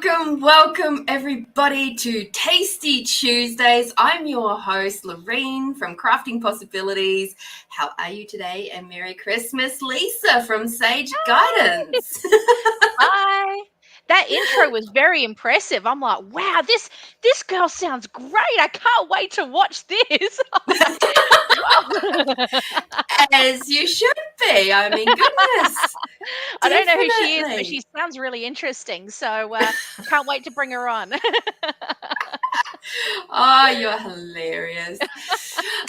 Welcome everybody to Tasty Tuesdays. I'm your host, Lorene from Crafting Possibilities. How are you today? And Merry Christmas, Lisa from Sage Guidance. Hi. That intro was very impressive. I'm like, wow, this girl sounds great. I can't wait to watch this. Wow. As you should be. I mean, goodness. I don't know who she is, but Definitely. she sounds really interesting. So can't wait to bring her on. Oh, you're hilarious.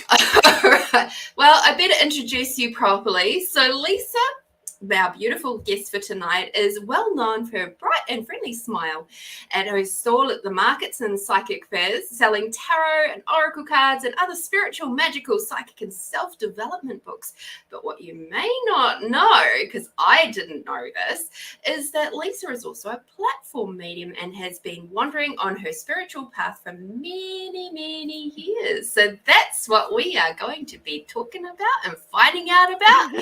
All right. Well, I better introduce you properly. So, Lisa, our beautiful guest for tonight, is well known for her bright and friendly smile at her stall at the markets and psychic fairs, selling tarot and oracle cards and other spiritual, magical, psychic, and self-development books. But what you may not know, because I didn't know this, is that Lisa is also a platform medium and has been wandering on her spiritual path for many, many years. So that's what we are going to be talking about and finding out about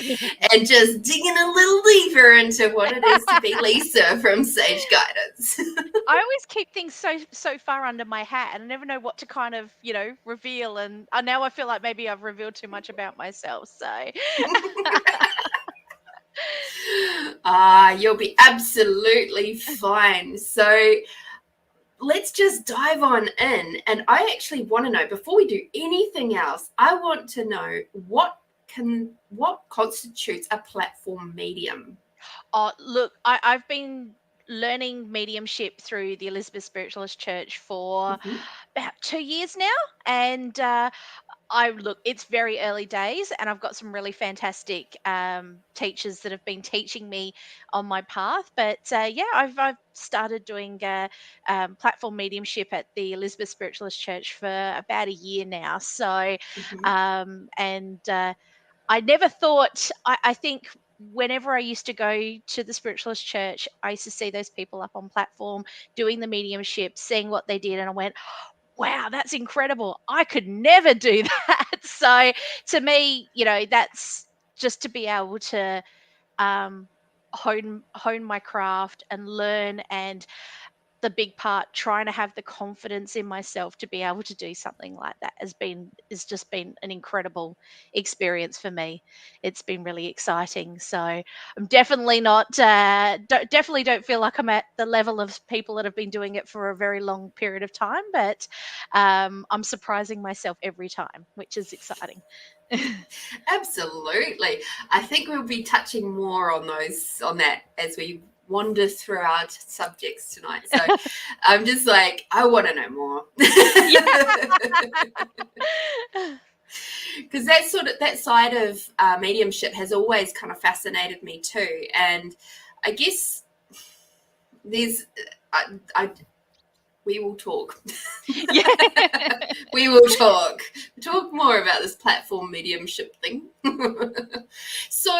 and just digging a little deeper into what it is to be Lisa from Sage Guidance. I always keep things so far under my hat, and I never know what to kind of reveal. And now I feel like maybe I've revealed too much about myself. So You'll be absolutely fine. So let's just dive on in. And I actually want to know, before we do anything else, I want to know what constitutes a platform medium. Oh, look, I've been learning mediumship through the Elizabeth Spiritualist Church for Mhm. about 2 years now. And it's very early days, and I've got some really fantastic teachers that have been teaching me on my path. But I've started doing platform mediumship at the Elizabeth Spiritualist Church for about a year now. So, Mhm. and I never thought, I think whenever I used to go to the spiritualist church, I used to see those people up on platform doing the mediumship, seeing what they did. And I went, wow, that's incredible. I could never do that. So to me, that's just to be able to um, hone my craft and learn, and the big part trying to have the confidence in myself to be able to do something like that has just been an incredible experience for me. It's been really exciting. So I'm definitely not definitely don't feel like I'm at the level of people that have been doing it for a very long period of time, but I'm surprising myself every time, which is exciting. Absolutely. I think we'll be touching more on that as we wander through our subjects tonight. So I'm just like, I want to know more. Because that side of mediumship has always kind of fascinated me too. And I guess there's, I we will talk. Yeah. We will talk more about this platform mediumship thing. So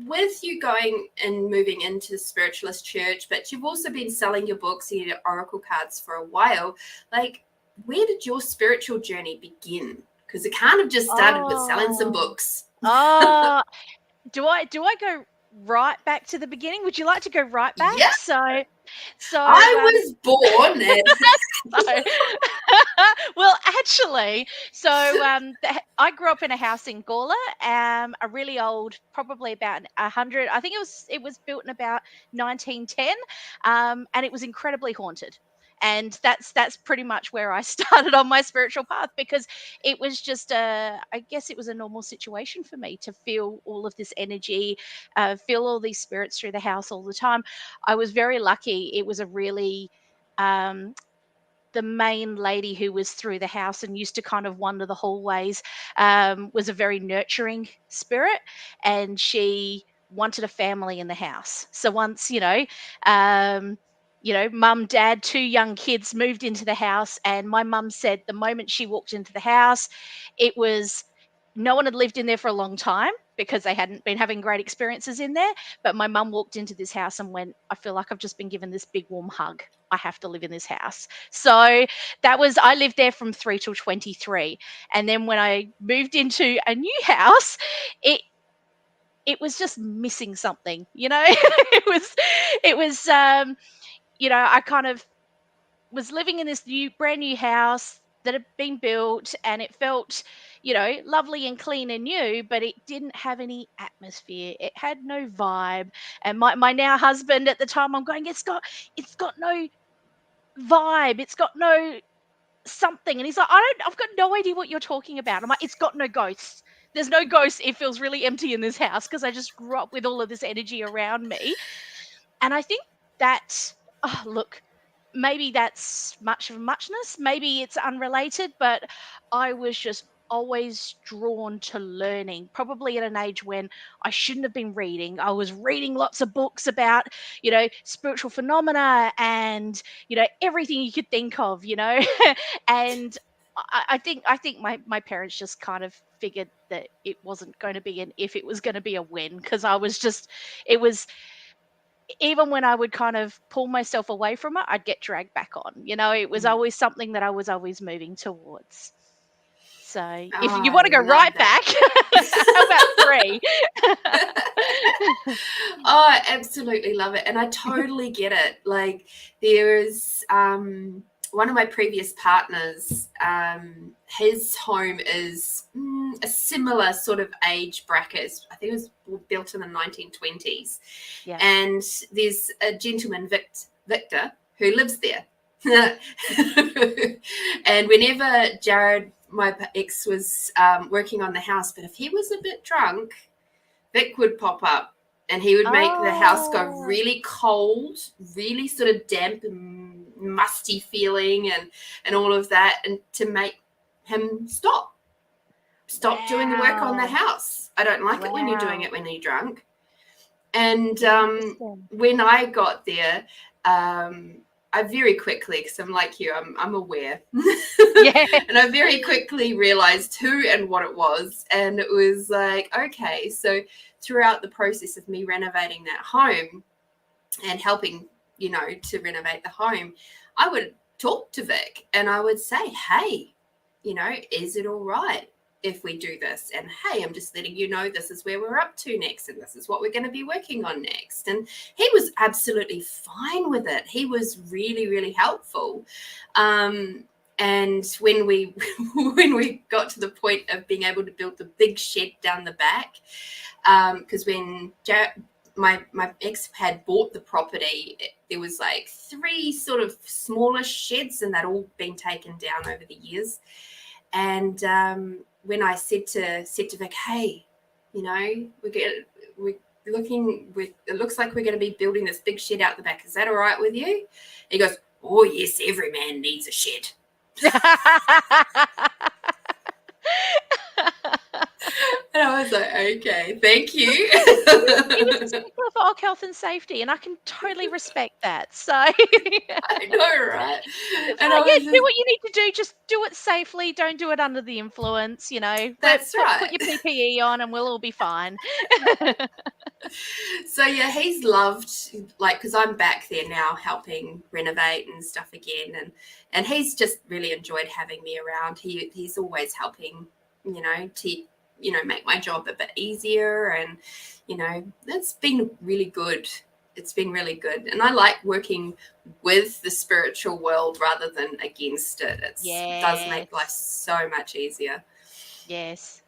with you going and moving into the spiritualist church, but you've also been selling your books and your oracle cards for a while, like, where did your spiritual journey begin? Because it kind of just started with selling some Oh. books. Oh, do I go right back to the beginning? Would you like to go right Yeah, back? So I was born at so well, actually, I grew up in a house in Gawler, a really old, probably about 100. I think it was built in about 1910, and it was incredibly haunted. And that's pretty much where I started on my spiritual path, because it was just I guess it was a normal situation for me to feel all of this energy, feel all these spirits through the house all the time. I was very lucky. It was a really um, the main lady who was through the house and used to kind of wander the hallways, was a very nurturing spirit, and she wanted a family in the house. So once, mum, dad, two young kids moved into the house, and my mum said the moment she walked into the house, it was no one had lived in there for a long time because they hadn't been having great experiences in there. But my mum walked into this house and went, I feel like I've just been given this big warm hug. I have to live in this house. So I lived there from 3 till 23. And then when I moved into a new house, it it was just missing something. It was I kind of was living in this brand new house that had been built, and it felt, lovely and clean and new, but it didn't have any atmosphere. It had no vibe. And my now husband at the time, I'm going, it's got no vibe. It's got no something. And he's like, I've got no idea what you're talking about. I'm like, it's got no ghosts. There's no ghosts. It feels really empty in this house because I just grew up with all of this energy around me. And I think that, look, maybe that's much of a muchness. Maybe it's unrelated, but I was just always drawn to learning, probably at an age when I shouldn't have been reading. I was reading lots of books about, spiritual phenomena and, everything you could think of, and I think my parents just kind of figured that it wasn't going to be an if, it was going to be a when, because it was, even when I would kind of pull myself away from it, I'd get dragged back on. It was always something that I was always moving towards. So if you want to go right back, how about 3? Oh, I absolutely love it. And I totally get it. Like, there's one of my previous partners, his home is a similar sort of age bracket. I think it was built in the 1920s. Yeah. And there's a gentleman, Victor, who lives there. And whenever Jared, my ex, was working on the house, but if he was a bit drunk, Vic would pop up and he would make the house go really cold, really sort of damp and musty feeling and all of that, and to make him stop doing the work on the house. I don't like it when you're doing it when you're drunk. And when I got there, I very quickly, because I'm like you, I'm aware. Yeah. And I very quickly realized who and what it was. And it was like, okay, so throughout the process of me renovating that home and helping, to renovate the home, I would talk to Vic and I would say, hey, is it all right if we do this? And hey, I'm just letting you know this is where we're up to next, and this is what we're going to be working on next. And he was absolutely fine with it. He was really, really helpful. And when we got to the point of being able to build the big shed down the back, because when my ex had bought the property, there was like 3 sort of smaller sheds, and they'd all been taken down over the years. And when I said to Vic, hey, it looks like we're going to be building this big shed out the back. Is that all right with you? He goes, oh yes, every man needs a shed. And I was like, okay, thank you. He was a stickler for health and safety, and I can totally respect that. So I know, right? And do what you need to do. Just do it safely. Don't do it under the influence. That's right. Put your PPE on, and we'll all be fine. So yeah, he's loved, like, because I'm back there now helping renovate and stuff again, and he's just really enjoyed having me around. He's always helping, to make my job a bit easier, and it's been really good. It's been really good, and I like working with the spiritual world rather than against it. It does make life so much easier. Yes.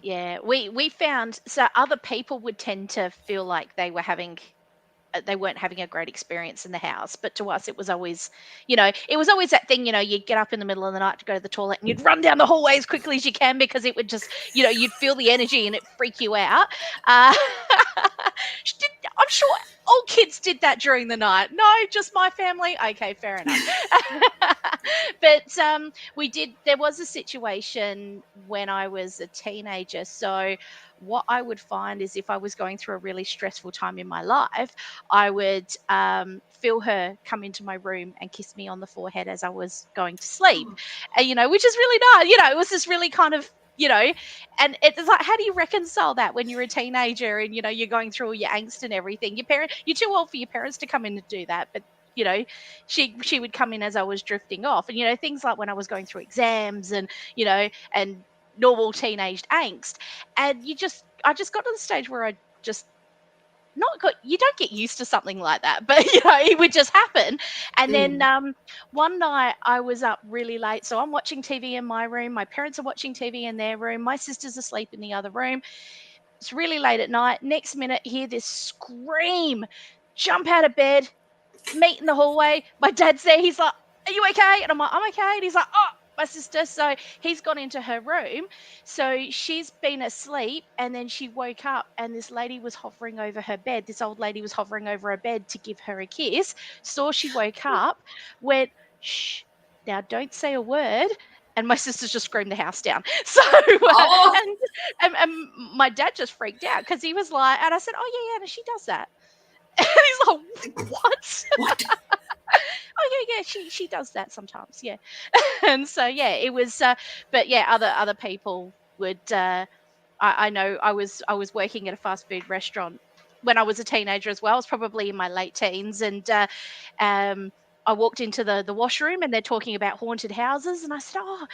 Yeah, we found, so other people would tend to feel like they weren't having a great experience in the house, but to us it was always, it was always that thing, you'd get up in the middle of the night to go to the toilet and you'd run down the hallway as quickly as you can, because it would just, you'd feel the energy and it freak you out. I'm sure all kids did that during the night. No, just my family. Okay, fair enough. But there was a situation when I was a teenager. So what I would find is, if I was going through a really stressful time in my life, I would feel her come into my room and kiss me on the forehead as I was going to sleep, which is really nice. It was this really kind of, and it's like, how do you reconcile that when you're a teenager and, you're going through all your angst and everything? You're too old for your parents to come in and do that, but she would come in as I was drifting off, and things like when I was going through exams and and normal teenage angst, and I just got to the stage where I just not good. You don't get used to something like that, but it would just happen. And then one night I was up really late, so I'm watching TV in my room. My parents are watching TV in their room. My sister's asleep in the other room. It's really late at night. Next minute, hear this scream, jump out of bed, meet in the hallway. My dad's there. He's like, "Are you okay?" And I'm like, "I'm okay." And he's like, "Oh, my sister." So he's gone into her room. So she's been asleep, and then she woke up, and this lady was hovering over her bed. This old lady was hovering over her bed to give her a kiss. Saw she woke up, went, "Shh, now don't say a word." And my sister's just screamed the house down. So, Oh, and my dad just freaked out because he was like, and I said, "Oh, yeah, yeah, no, she does that." And he's like, "What?" what? "Oh, yeah, yeah, she does that sometimes, yeah." And so, yeah, it was, but yeah, other people would, I know I was working at a fast food restaurant when I was a teenager as well. I was probably in my late teens, and um, I walked into the washroom, and they're talking about haunted houses, and I said, "Oh,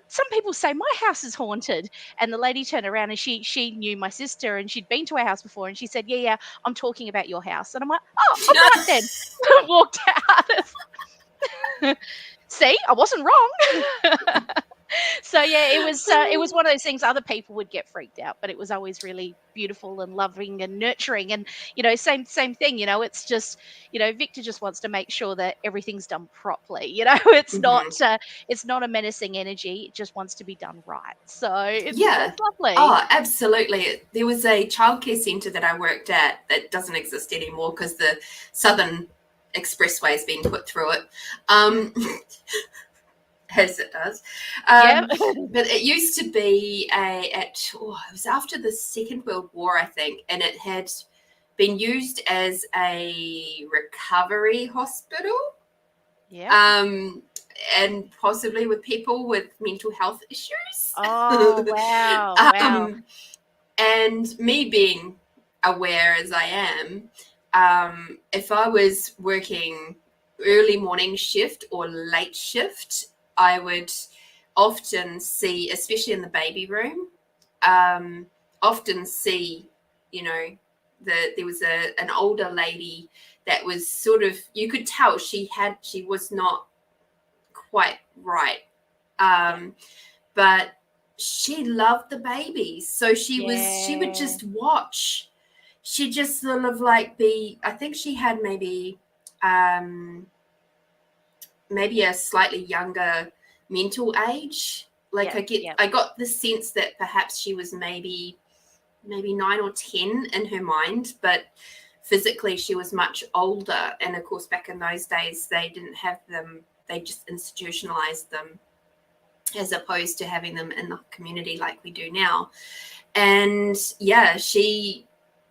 some people say my house is haunted." And the lady turned around, and she knew my sister, and she'd been to our house before, and she said, "Yeah, yeah, I'm talking about your house." And I'm like, "Oh, all right then." Walked out. See, I wasn't wrong. So yeah, it was one of those things. Other people would get freaked out, but it was always really beautiful and loving and nurturing. And same thing. It's just Victor just wants to make sure that everything's done properly. Mhm. It's not a menacing energy. It just wants to be done right. So Yeah. it's lovely. Oh, absolutely. There was a childcare centre that I worked at that doesn't exist anymore because the Southern Expressway has been put through it, as it does. Yeah. But it used to be it was after the Second World War, I think, and it had been used as a recovery hospital. Yeah. Um, and possibly with people with mental health issues. Oh wow, wow. um, and me being aware as I am, if I was working early morning shift or late shift, I would often see, especially in the baby room, um, often see, you know, there was an older lady that was sort of, you could tell she was not quite right. Yeah. But she loved the babies. So she would Yeah. just watch. She just sort of like I think she had um maybe a slightly younger mental age. Like Yeah. Yeah. I got the sense that perhaps she was maybe 9 or 10 in her mind, but physically she was much older. And of course, back in those days, they didn't have them, they just institutionalized them as opposed to having them in the community like we do now. And yeah, she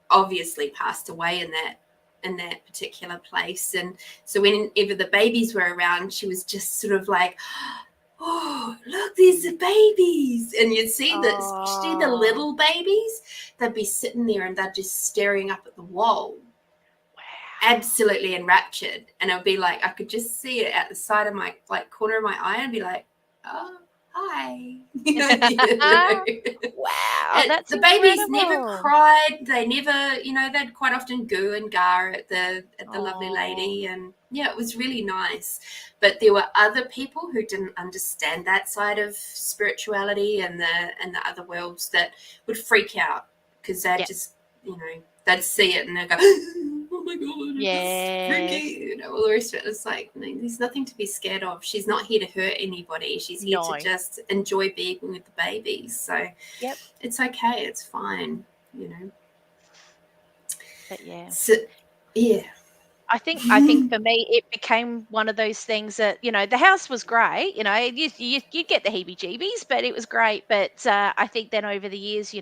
obviously passed away in that particular place. And so whenever the babies were around, she was just sort of like, "Oh, look, there's the babies." And you'd see that, especially the Oh, little babies, they'd be sitting there and they're just staring up at the wall, wow. absolutely enraptured. And it would be like, I could just see it at the side of my, like, corner of my eye, and be like, "Oh, hi." Wow, that's The babies never incredible. cried. They never, they'd quite often goo and gar at the lovely Oh, lady. And yeah, it was really nice. But there were other people who didn't understand that side of spirituality and the other worlds that would freak out because they'd yeah, just, they'd see it and they'd go, "Oh my god, it's yes. freaky," all the rest of it. It's like, there's nothing to be scared of. She's not here to hurt anybody. She's here to No. just enjoy being with the babies. So Yep, it's okay. It's fine. You know. but yeah. So yeah. I think for me, it became one of those things that, the house was great, you get the heebie-jeebies, but it was great. But I think then over the years, you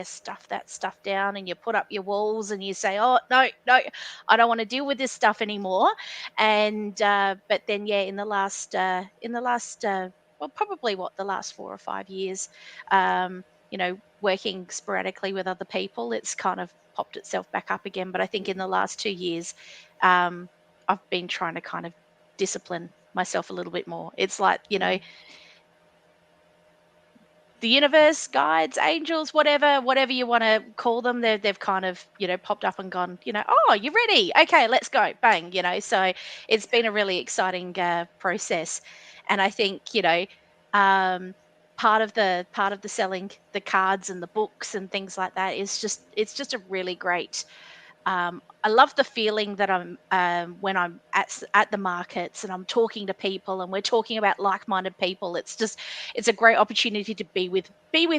stuff that stuff down, and you put up your walls, and you say, "Oh, no, no, I don't want to deal with this stuff anymore." And but then, yeah, well, probably the last 4 or 5 years, working sporadically with other people, it's kind of popped itself back up again. But I think in the last 2 years, um, I've been trying to kind of discipline myself a little bit more. It's like, the universe, guides, angels, whatever you want to call them, they've kind of, popped up and gone, oh, you're ready. Okay, let's go. Bang, So it's been a really exciting process. And I think, um, part of the selling the cards and the books and things like that is it's just a really great. I love the feeling that I'm when I'm at the markets and I'm talking to people and we're talking about like-minded people. It's a great opportunity to be with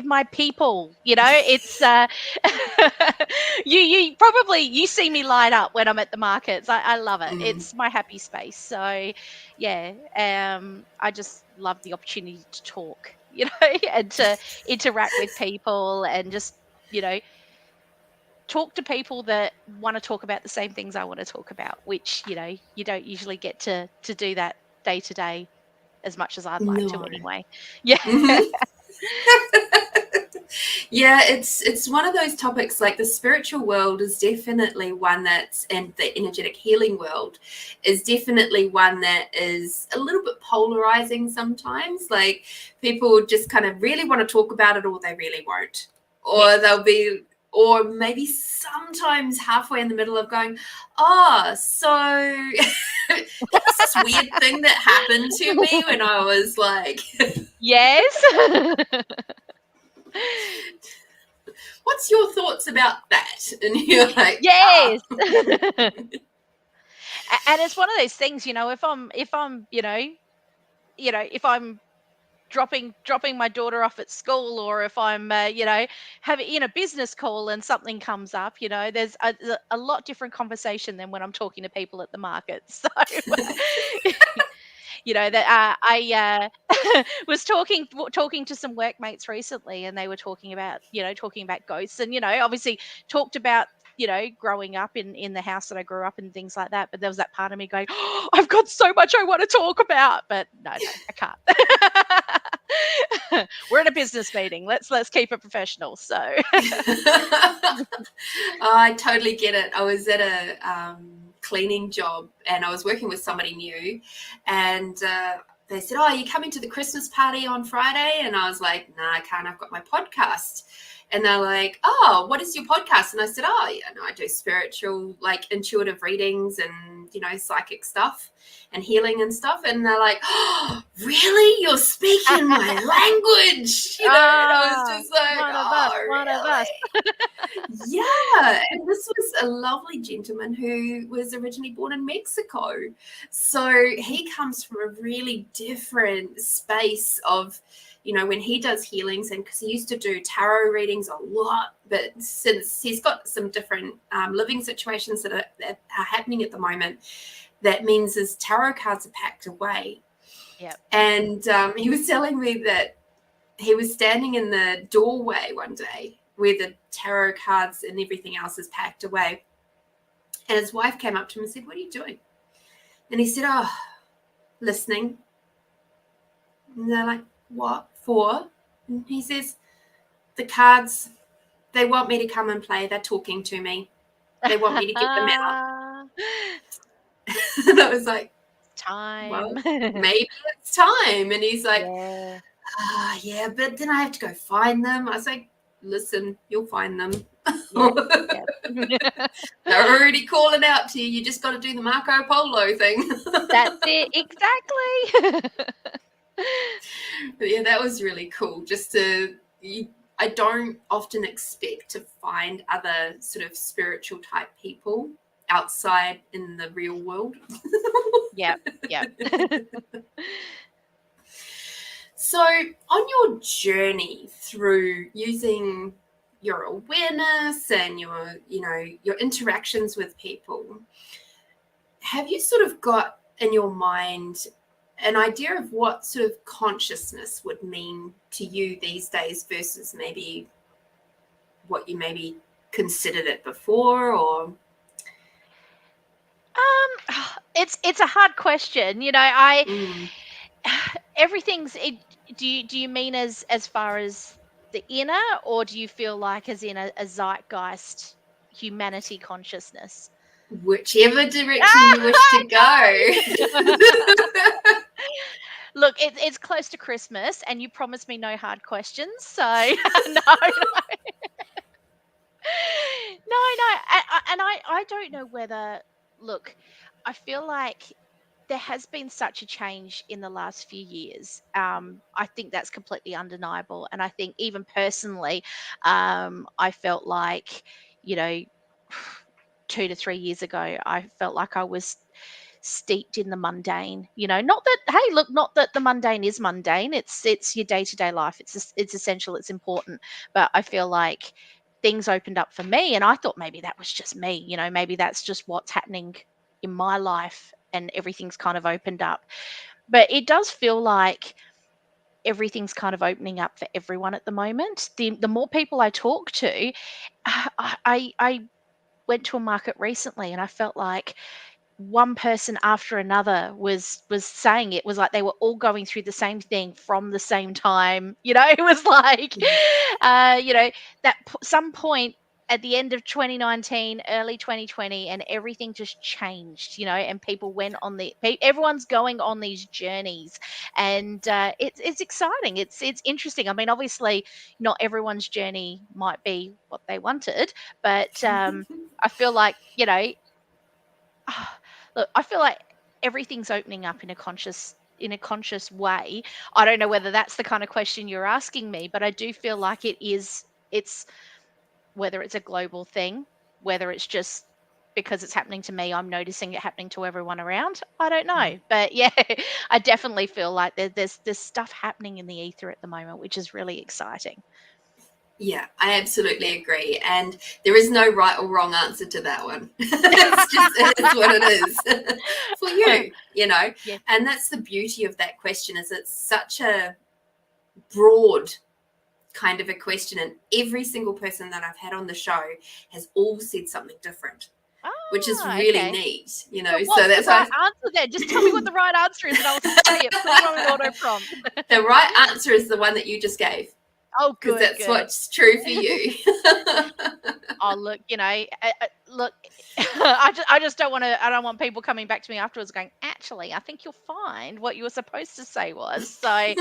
my people. It's you probably you see me light up when I'm at the markets. I love it. Mm. It's my happy space. So yeah, I just love the opportunity to talk, and to interact with people and just you know talk to people that want to talk about the same things I want to talk about, which, you don't usually get to do that day to day as much as I'd like to No. anyway. Yeah. Mhm. Yeah, it's one of those topics. Like, the spiritual world is definitely one and the energetic healing world is definitely one that is a little bit polarizing sometimes. Like, people just kind of really want to talk about it, or they really won't, or Yes. they'll be, or maybe sometimes halfway in the middle of going, oh, so there was this weird thing that happened to me when I was like, Yes. what's your thoughts about that? And you're like, Yes. And it's one of those things, if I'm if I'm dropping my daughter off at school, or if I'm having in a business call and something comes up, there's a lot different conversation than when I'm talking to people at the market. So that I was talking to some workmates recently, and they were talking about ghosts, and obviously talked about growing up in the house that I grew up in, things like that. But there was that part of me going, oh, I've got so much I want to talk about, but no, I can't. We're in a business meeting. Let's keep it professional. So I totally get it. I was at a cleaning job, and I was working with somebody new, and they said, oh, are you coming to the Christmas party on Friday? And I was like, no, I can't. I've got my podcast. And they're like, oh, what is your podcast? And I said, oh, yeah, no, I do spiritual, like intuitive readings and, psychic stuff and healing and stuff. And they're like, oh, really? You're speaking my language? And I was just like, one of oh, us, one of us. yeah. And this was a lovely gentleman who was originally born in Mexico. So he comes from a really different space of, when he does healings, and because he used to do tarot readings a lot, but since he's got some different living situations that are happening at the moment, that means his tarot cards are packed away. Yeah. And he was telling me that he was standing in the doorway one day where the tarot cards and everything else is packed away. And his wife came up to him and said, what are you doing? And he said, oh, listening. And they're like, what for? And he says, the cards, they want me to come and play. They're talking to me. They want me to get them out. And I was like, Time. well, maybe it's time. And he's like, Yeah. yeah, but then I have to go find them. I was like, listen, you'll find them. Yeah. They're already calling out to you. You just got to do the Marco Polo thing. That's it. Exactly. But yeah, that was really cool. I don't often expect to find other sort of spiritual type people outside in the real world. Yeah. So on your journey through using your awareness and your interactions with people, have you sort of got in your mind an idea of what sort of consciousness would mean to you these days versus maybe what you maybe considered it before? Or It's a hard question. Everything's do you mean as far as the inner, or do you feel like as in a zeitgeist humanity consciousness? whichever direction you wish to go. Look, it's close to Christmas, and you promised me no hard questions, so no, and I don't know whether. Look, I feel like there has been such a change in the last few years. I think that's completely undeniable, and I think even personally, I felt like, you know, 2 to 3 years ago, I felt like I was steeped in the mundane. Not that, hey, look, not that the mundane is mundane. It's your day to day life. It's essential. It's important. But I feel like things opened up for me, and I thought maybe that was just me. Maybe that's just what's happening in my life, and everything's kind of opened up. But it does feel like everything's kind of opening up for everyone at the moment. The more people I talk to, I went to a market recently, and I felt like one person after another was saying it was like they were all going through the same thing from the same time. It was like, Mhm. you know, some point at the end of 2019, early 2020, and everything just changed. And people went on everyone's going on these journeys, and it's exciting. It's interesting. I mean, obviously, not everyone's journey might be what they wanted, but I feel like, look, I feel like everything's opening up in a conscious way. I don't know whether that's the kind of question you're asking me, but I do feel like it's whether it's a global thing, whether it's just because it's happening to me, I'm noticing it happening to everyone around. I don't know. But yeah, I definitely feel like there's stuff happening in the ether at the moment, which is really exciting. Yeah, I absolutely agree. And there is no right or wrong answer to that one. It is what it is for you. Yeah. And that's the beauty of that question, is it's such a broad kind of a question. And every single person that I've had on the show has all said something different, which is really Okay. neat, So So what's the that's right why answer then? Just tell me what the right answer is, and I'll say it. Put it on an auto prompt. the right answer is the one that you just gave, Oh, because good, that's good. what's true for you. Oh, look, look, I just don't want to. I don't want people coming back to me afterwards going, actually, I think you'll find what you were supposed to say was. So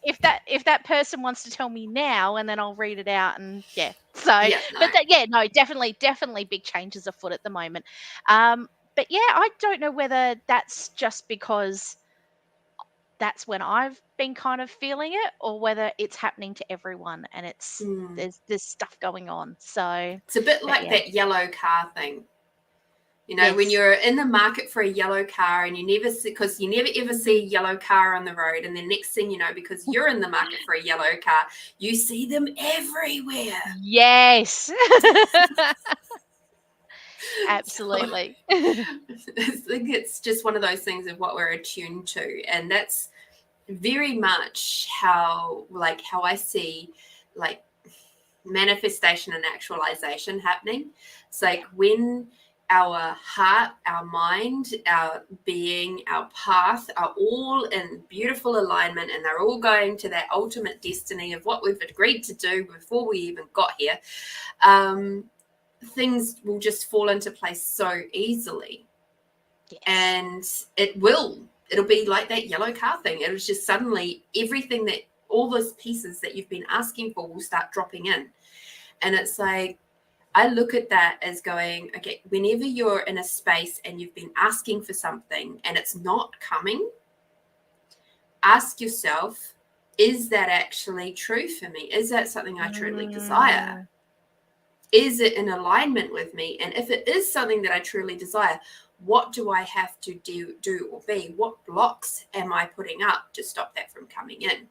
if that person wants to tell me now, and then I'll read it out, and yeah. So, Yeah, no. but no, definitely big changes afoot at the moment. But yeah, I don't know whether that's just because that's when I've been kind of feeling it, or whether it's happening to everyone, and Mm. there's stuff going on. So, It's a bit but like yeah, that yellow car thing. When yes, you're in the market for a yellow car, and you never see, because you never ever see a yellow car on the road, and then next thing you know, because you're in the market for a yellow car, you see them everywhere. yes, So absolutely. I think it's just one of those things of what we're attuned to, and that's very much how I see like manifestation and actualization happening. It's like Yeah. when our heart, our mind, our being, our path are all in beautiful alignment, and they're all going to that ultimate destiny of what we've agreed to do before we even got here. Things will just fall into place so easily, Yes. and it'll be like that yellow car thing. It was just suddenly everything, that all those pieces that you've been asking for will start dropping in. And it's like, I look at that as going, okay, whenever you're in a space and you've been asking for something and it's not coming, ask yourself, is that actually true for me? Is that something I truly desire? Mm, Is it in alignment with me? And if it is something that I truly desire, what do I have to do or be? What blocks am I putting up to stop that from coming in?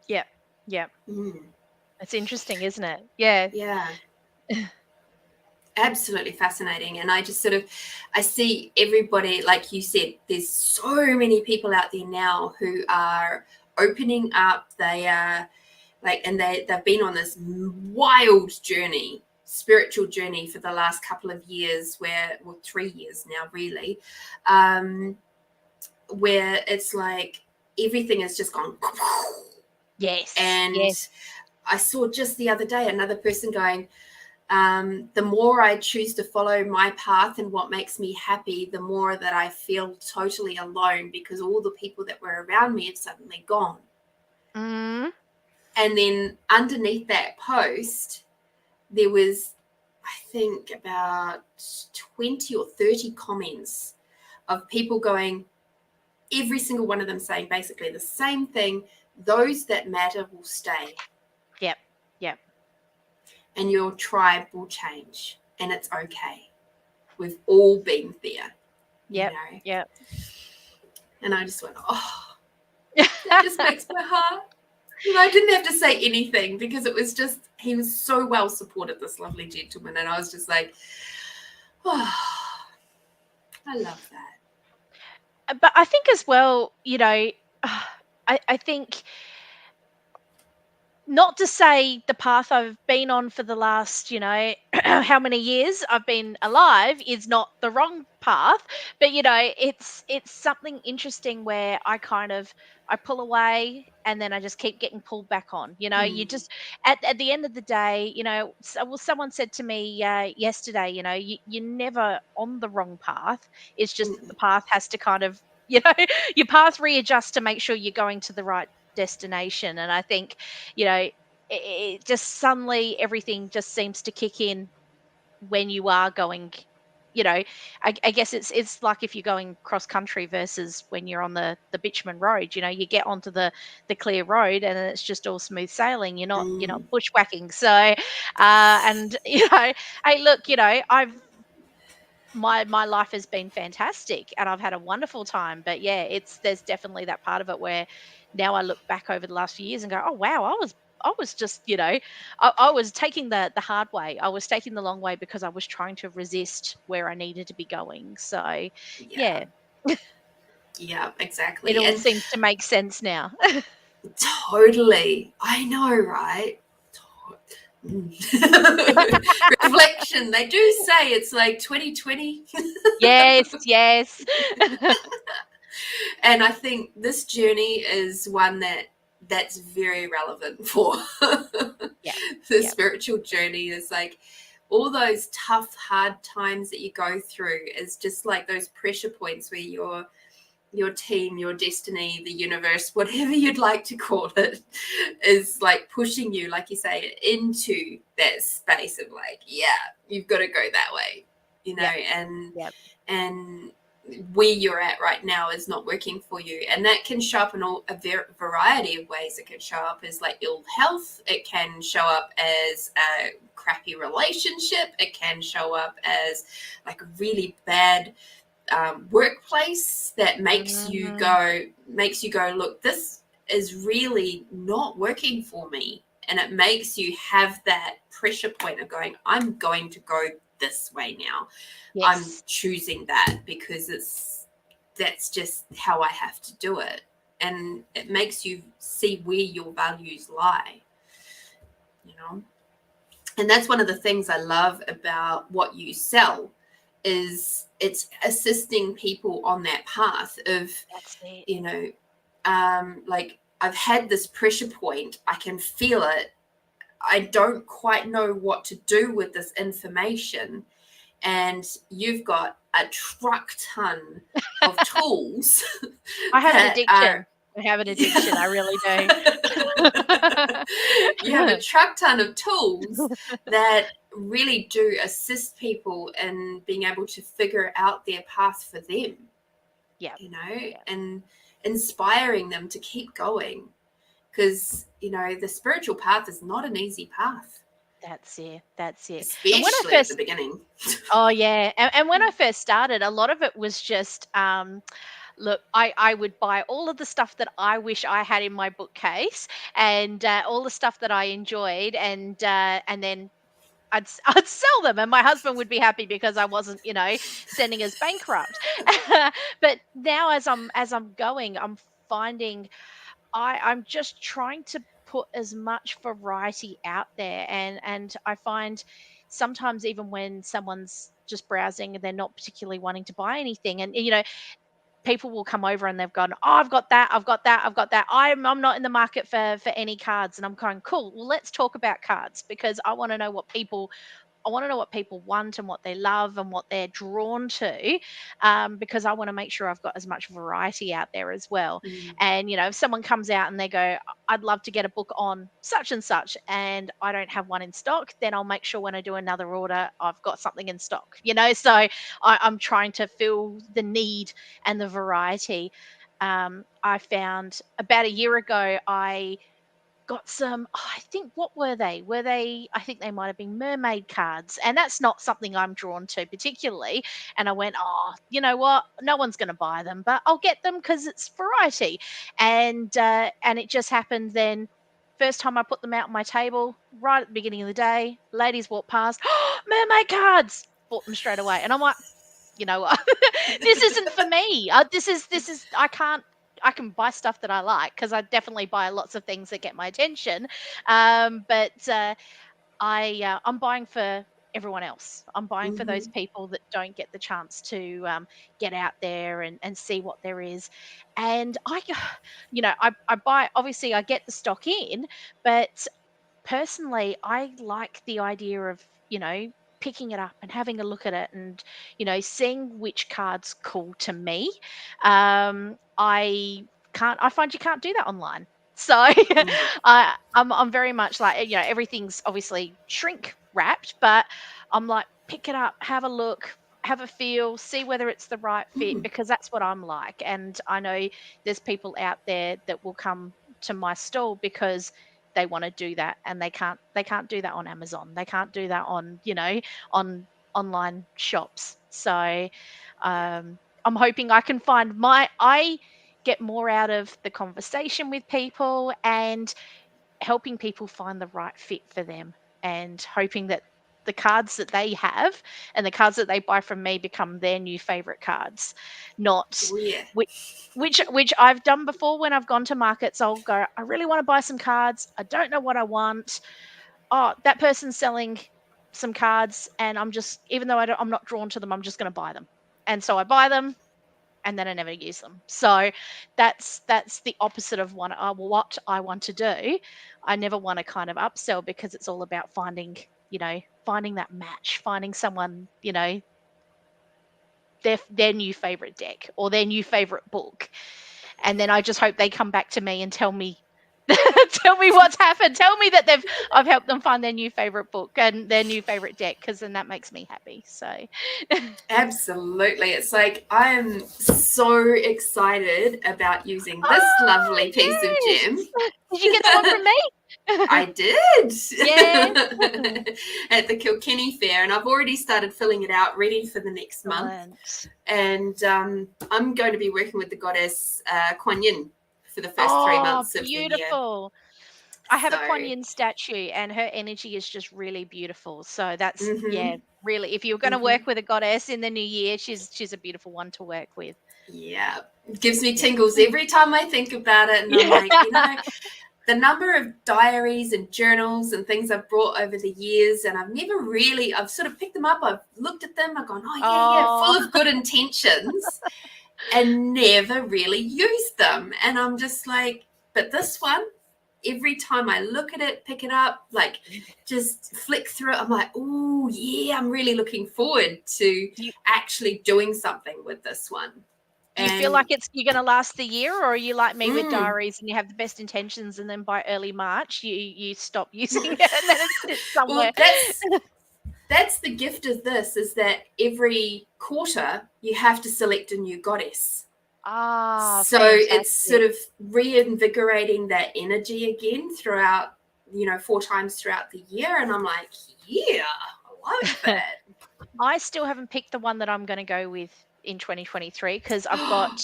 yeah. Yeah. Mm, It's interesting, isn't it? Yeah. yeah. Absolutely fascinating. And I see everybody, like you said, there's so many people out there now who are opening up. They are and they've been on this wild journey, spiritual journey, for the last couple of years, 3 years now, really, where it's like everything has just gone. Yes. And Yes. I saw just the other day another person going, The more I choose to follow my path and what makes me happy, the more that I feel totally alone because all the people that were around me have suddenly gone. Mm. And then underneath that post, there was, I think, about 20 or 30 comments of people going, every single one of them saying basically the same thing. Those that matter will stay. Yep. Yep. And your tribe will change. And it's okay. We've all been there. Yep. You know? Yep. And I just went, oh, that just makes my heart. You know, I didn't have to say anything because it was just, he was so well supported, this lovely gentleman. And I was just like, oh, I love that. But I think as well, you know, I think, not to say the path I've been on for the last, you know, how many years I've been alive is not the wrong path, but you know, it's something interesting where I pull away and then I just keep getting pulled back on. You know, you just at the end of the day, you know, someone said to me yesterday, you know, you're never on the wrong path. It's just that the path has to kind of, you know, your path readjusts to make sure you're going to the right destination. And I think, you know, it just suddenly everything just seems to kick in when you are going, you know, I guess it's like if you're going cross country versus when you're on the bitumen road. You know, you get onto the clear road and it's just all smooth sailing. You're not bushwhacking. So and you know, hey, look, you know, my life has been fantastic and I've had a wonderful time. But yeah, there's definitely that part of it where now I look back over the last few years and go, oh wow, I was just, you know, I was taking the hard way. I was taking the long way because I was trying to resist where I needed to be going. So Yeah. yeah, Yeah, it exactly. all And seems to make sense now. totally. I know, right? Reflection. They do say it's like 2020. Yes, yes. And I think this journey is one that's very relevant for Yeah. the Yeah. spiritual journey. Is like all those tough, hard times that you go through is just like those pressure points where your team, your destiny, the universe, whatever you'd like to call it, is like pushing you, like you say, into that space of like, yeah, you've got to go that way, you know, Yep. and Yep. and where you're at right now is not working for you, and that can show up in variety of ways. It can show up as like ill health, it can show up as a crappy relationship, it can show up as like a really bad workplace that makes you Mhm. go, look, this is really not working for me, and it makes you have that pressure point of going, I'm going to go this way now. I'm Yes. choosing that because that's just how I have to do it. And it makes you see where your values lie, you know. And that's one of the things I love about what you sell, is it's assisting people on that path of, That's it. you know, like, I've had this pressure point, I can feel it, I don't quite know what to do with this information, and you've got a truck ton of tools I have an that are addiction. I have an addiction. I really do. you have a truck ton of tools that really do assist people in being able to figure out their path for them, Yeah. you know, Yeah. and inspiring them to keep going, because, you know, the spiritual path is not an easy path, That's it. That's it. And when I especially at the first beginning. Oh yeah, and when I first started, a lot of it was just look, I would buy all of the stuff that I wish I had in my bookcase and all the stuff that I enjoyed, and then I'd sell them, and my husband would be happy because I wasn't, you know, sending us bankrupt. But now as I'm going, I'm finding I'm just trying to put as much variety out there, and I find sometimes even when someone's just browsing and they're not particularly wanting to buy anything, and you know, people will come over and they've gone, oh, I've got that, I've got that, I've got that, I'm not in the market for any cards, and I'm going, cool, well, let's talk about cards because I want to know what people I want to know what people want and what they love and what they're drawn to, because I want to make sure I've got as much variety out there as well. Mm. And, if someone comes out and they go, I'd love to get a book on such and such, and I don't have one in stock, then I'll make sure when I do another order, I've got something in stock, So I'm trying to fill the need and the variety. I found about a year ago, I got some, I think, what were they? I think they might have been mermaid cards. And that's not something I'm drawn to particularly. And I went, oh, you know what? No one's going to buy them, but I'll get them because it's variety. And it just happened then. First time I put them out on my table, right at the beginning of the day, ladies walked past, oh, mermaid cards, bought them straight away. And I'm like, you know what? This isn't for me. I can buy stuff that I like, because I definitely buy lots of things that get my attention. But I'm buying for everyone else. I'm buying for those Mhm. people that don't get the chance to get out there and see what there is. And I buy, obviously I get the stock in, but personally, I like the idea of, picking it up and having a look at it and, seeing which card's cool to me. I find you can't do that online. So Mm. I'm very much like, everything's obviously shrink wrapped, but I'm like, pick it up, have a look, have a feel, see whether it's the right fit, Mm. because that's what I'm like. And I know there's people out there that will come to my stall because they want to do that, and they can't do that on Amazon. They can't do that on, on online shops. So I'm hoping I can find I get more out of the conversation with people and helping people find the right fit for them, and hoping that the cards that they have and the cards that they buy from me become their new favorite cards, not Oh, yeah. which I've done before. When I've gone to markets, I'll go, I really want to buy some cards. I don't know what I want. Oh, that person's selling some cards, and I'm just, even though I'm not drawn to them, I'm just going to buy them. And so I buy them, and then I never use them. So that's the opposite of what I want to do. I never want to kind of upsell, because it's all about finding that match, finding someone, their new favorite deck or their new favorite book. And then I just hope they come back to me and tell me tell me what's happened. Tell me that I've helped them find their new favorite book and their new favorite deck, because then that makes me happy. So Absolutely. It's like I am so excited about using this oh lovely piece of gem. yes, did you get the one from me? I did. Yeah. At the Kilkenny Fair, and I've already started filling it out, ready for the next month. Excellent. And I'm going to be working with the goddess Kuan Yin for the first 3 months of the year. Beautiful. I have a So, Kuan Yin statue, and her energy is just really beautiful. So that's, mhm, really, if you're going to mhm. work with a goddess in the new year, she's a beautiful one to work with. Yeah, it gives me Yeah. tingles every time I think about it, and I'm like, the number of diaries and journals and things I've brought over the years, and I've sort of picked them up, I've looked at them, I've gone, Oh. full of good intentions, and never really used them. And I'm just like, but this one, every time I look at it, pick it up, like just flick through it, I'm like, oh yeah, I'm really looking forward to Do you, actually doing something with this one. do you feel And like you're going to last the year, or are you like me with mm, diaries and you have the best intentions, and then by early March you stop using it and then it sits somewhere? well, that's the gift of this, is that every quarter you have to select a new goddess. So it's sort Fantastic. of reinvigorating that energy again throughout, 4 times throughout the year. And I'm like, yeah, I love that. I still haven't picked the one that I'm going to go with in 2023, because I've got,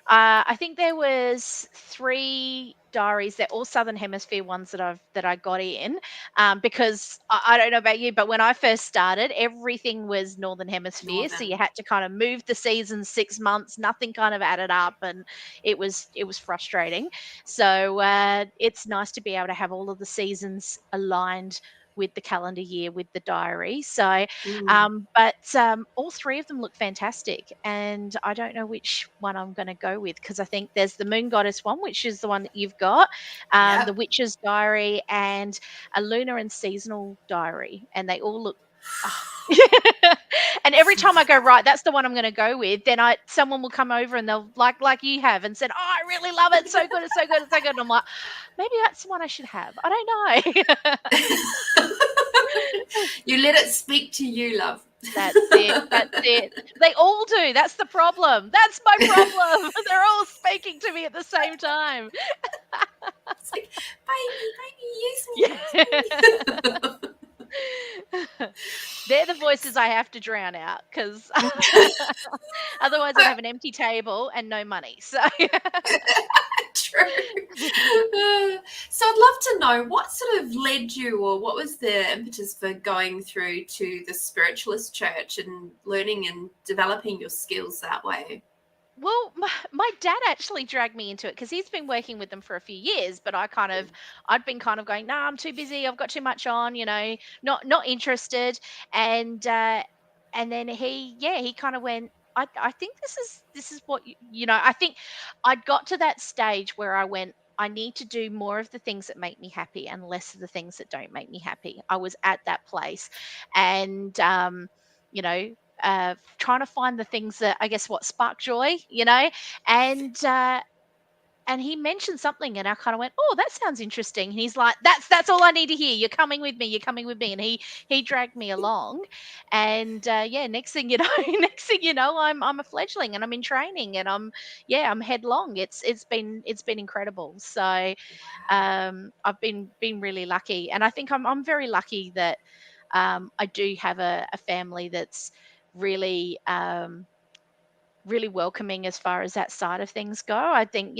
I think there was 3 diaries. They're all Southern Hemisphere ones that I got in, because I don't know about you, but when I first started, everything was Northern Hemisphere, so you Northern. had to kind of move the seasons 6 months. Nothing kind of added up, and it was frustrating. So it's nice to be able to have all of the seasons aligned with the calendar year with the diary. So Mm, but all 3 of them look fantastic, and I don't know which one I'm going to go with, because I think there's the Moon Goddess one, which is the one that you've got, the yep. Witch's Diary, and a Lunar and Seasonal Diary, and they all look And every time I go, right, that's the one I'm going to go with, then someone will come over and they'll like you have and said, oh, I really love it. It's so good. It's so good. It's so good. And I'm like, maybe that's the one I should have. I don't know. You let it speak to you, love. That's it. That's it. They all do. That's the problem. That's my problem. They're all speaking to me at the same time. It's like, baby, use me. Yeah. They're the voices I have to drown out because otherwise I'd have an empty table and no money. So True. So I'd love to know what sort of led you, or what was the impetus for going through to the spiritualist church and learning and developing your skills that way? Well, my dad actually dragged me into it because he's been working with them for a few years, but I'd been kind of going, no, I'm too busy. I've got too much on, not interested. And then he kind of went, I think this is what, I think I'd got to that stage where I went, I need to do more of the things that make me happy and less of the things that don't make me happy. I was at that place. And, you know, trying to find the things that I guess what spark joy, and and he mentioned something, and I kind of went, "Oh, that sounds interesting." And he's like, "That's all I need to hear. You're coming with me. You're coming with me." And he dragged me along, and next thing you know, I'm a fledgling, and I'm in training, and I'm headlong. It's been incredible. So I've been really lucky, and I think I'm very lucky that I do have a family that's really really welcoming as far as that side of things go. I think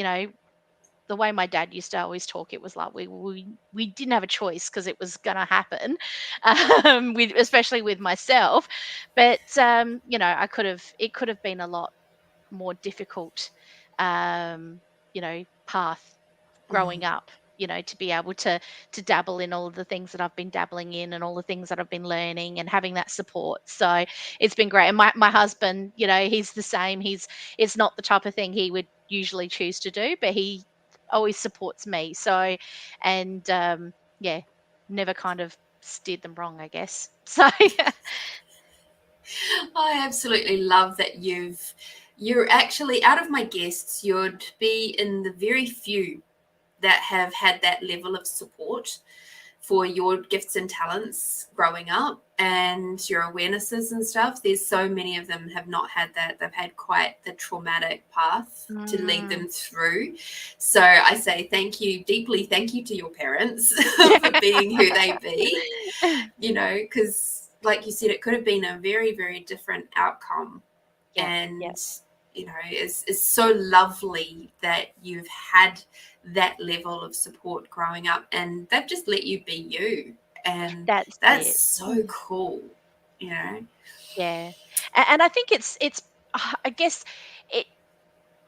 the way my dad used to always talk, it was like we didn't have a choice because it was going to happen, with especially with myself. But it could have been a lot more difficult, path growing up, to be able to dabble in all of the things that I've been dabbling in and all the things that I've been learning and having that support. So it's been great. And my husband, he's the same. It's not the type of thing he would usually choose to do, but he always supports me. So, and yeah, never kind of steered them wrong, I guess. So I absolutely love that you're actually, out of my guests, you'd be in the very few that have had that level of support for your gifts and talents growing up and your awarenesses and stuff. There's so many of them have not had that. They've had quite the traumatic path to lead them through. So I say deeply thank you to your parents for being who they be, because like you said, it could have been a very, very different outcome. And it's so lovely that you've had that level of support growing up, and they've just let you be you, and that's so cool. Yeah, and I think it's I guess it,